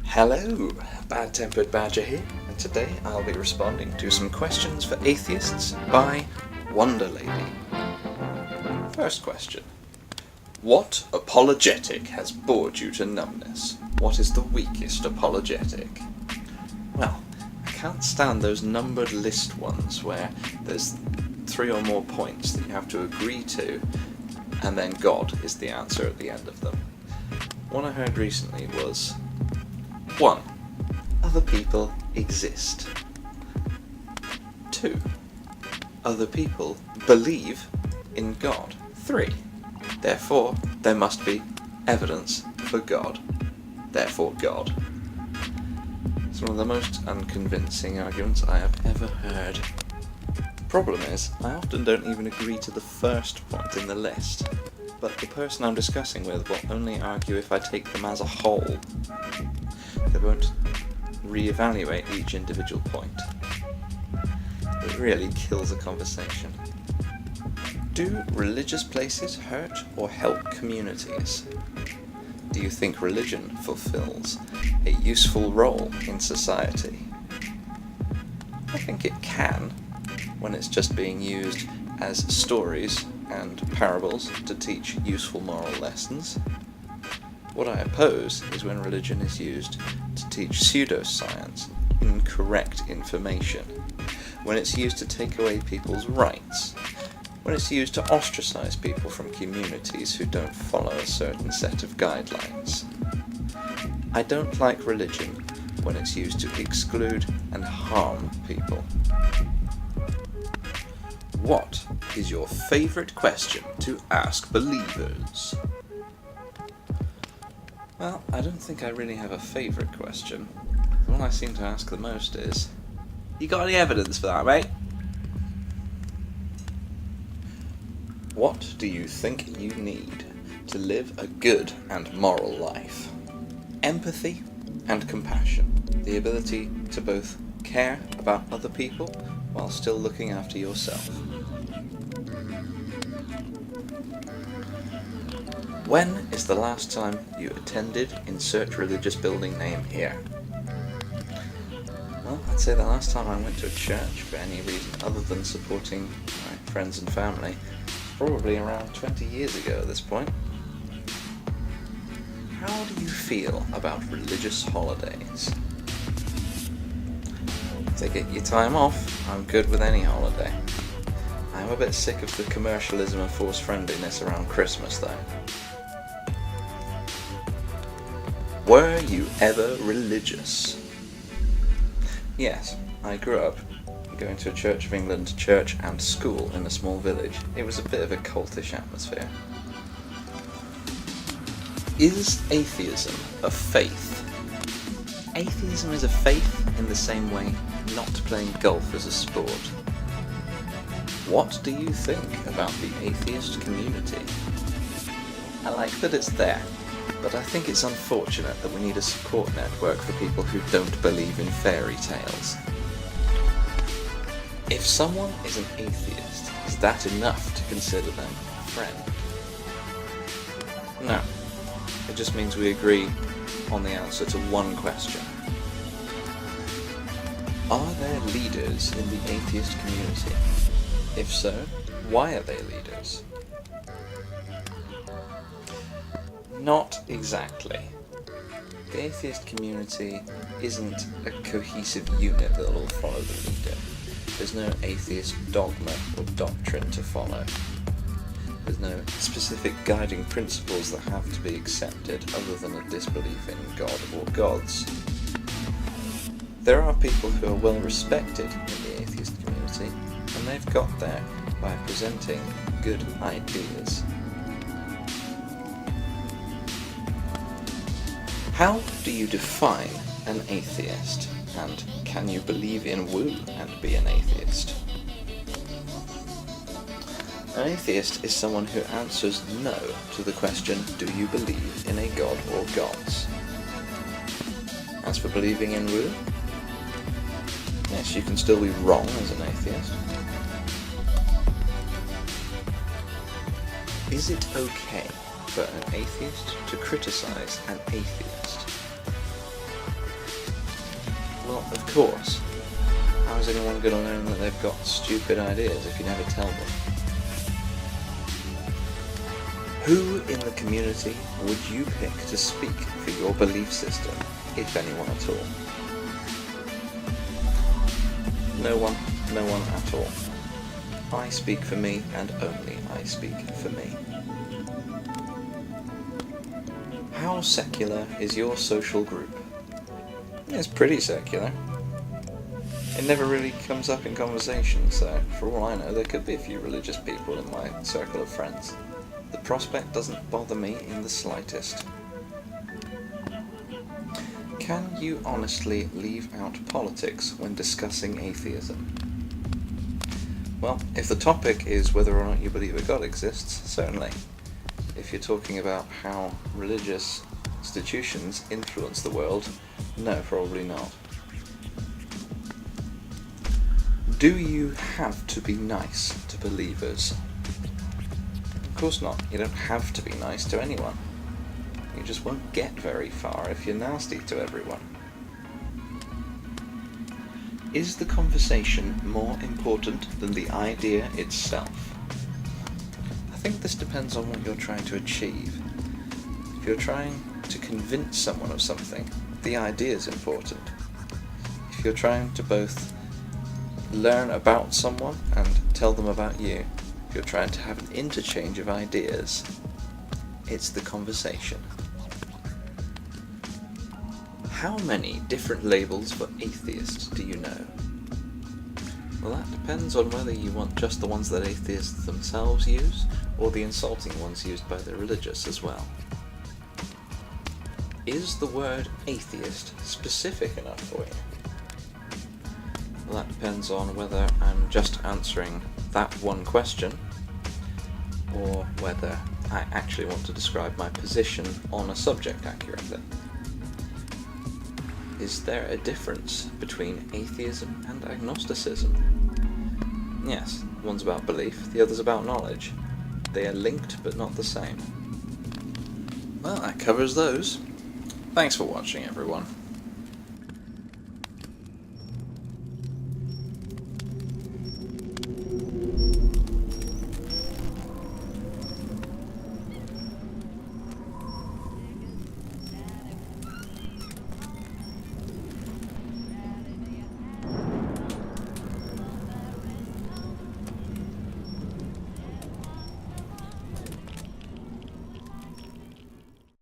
Hello, Bad-Tempered Badger here, and today I'll be responding to some questions for atheists by WonderLady. First question. What apologetic has bored you to numbness? What is the weakest apologetic? Well, I can't stand those numbered list ones where there's 3 or more points that you have to agree to, and then God is the answer at the end of them. One I heard recently was 1. Other people exist. 2. Other people believe in God. 3. Therefore, there must be evidence for God. Therefore, God. It's one of the most unconvincing arguments I have ever heard. The problem is, I often don't even agree to the first point in the list, but the person I'm discussing with will only argue if I take them as a whole. They won't re-evaluate each individual point. It really kills a conversation. Do religious places hurt or help communities? Do you think religion fulfills a useful role in society? I think it can, when it's just being used as stories and parables to teach useful moral lessons. What I oppose is when religion is used to teach pseudoscience, incorrect information, when it's used to take away people's rights, when it's used to ostracize people from communities who don't follow a certain set of guidelines. I don't like religion when it's used to exclude and harm people. What is your favourite question to ask believers? Well, I don't think I really have a favourite question. The one I seem to ask the most is, you got any evidence for that, mate? What do you think you need to live a good and moral life? Empathy and compassion. The ability to both care about other people while still looking after yourself. When is the last time you attended insert religious building name here? Well, I'd say the last time I went to a church for any reason other than supporting my friends and family, probably around 20 years ago at this point. How do you feel about religious holidays? If they get you time off, I'm good with any holiday. I'm a bit sick of the commercialism and forced friendliness around Christmas though. Were you ever religious? Yes, I grew up going to a Church of England church and school in a small village. It was a bit of a cultish atmosphere. Is atheism a faith? Atheism is a faith in the same way not playing golf is a sport. What do you think about the atheist community? I like that it's there, but I think it's unfortunate that we need a support network for people who don't believe in fairy tales. If someone is an atheist, is that enough to consider them a friend? No. It just means we agree on the answer to one question. Are there leaders in the atheist community? If so, why are they leaders? Not exactly. The atheist community isn't a cohesive unit that will all follow the leader. There's no atheist dogma or doctrine to follow. There's no specific guiding principles that have to be accepted other than a disbelief in God or gods. There are people who are well respected in the atheist community, and they've got there by presenting good ideas. How do you define an atheist? And can you believe in woo and be an atheist? An atheist is someone who answers no to the question, do you believe in a god or gods? As for believing in woo, Yes, you can still be wrong as an atheist. Is it okay for an atheist to criticise an atheist? Well, of course. How is anyone going to learn that they've got stupid ideas if you never tell them? Who in the community would you pick to speak for your belief system, if anyone at all? No one at all. I speak for me, and only I speak for me. How secular is your social group? It's pretty secular. It never really comes up in conversation, so for all I know there could be a few religious people in my circle of friends. The prospect doesn't bother me in the slightest. Can you honestly leave out politics when discussing atheism? Well, if the topic is whether or not you believe a God exists, certainly. If you're talking about how religious institutions influence the world, no, probably not. Do you have to be nice to believers? Of course not. You don't have to be nice to anyone. You just won't get very far if you're nasty to everyone. Is the conversation more important than the idea itself? I think this depends on what you're trying to achieve. If you're trying to convince someone of something, the idea is important. If you're trying to both learn about someone and tell them about you, if you're trying to have an interchange of ideas, it's the conversation. How many different labels for atheists do you know? Well, that depends on whether you want just the ones that atheists themselves use, or the insulting ones used by the religious as well. Is the word atheist specific enough for you? Well, that depends on whether I'm just answering that one question, or whether I actually want to describe my position on a subject accurately. Is there a difference between atheism and agnosticism? Yes, one's about belief, the other's about knowledge. They are linked but not the same. Well, that covers those. Thanks for watching, everyone.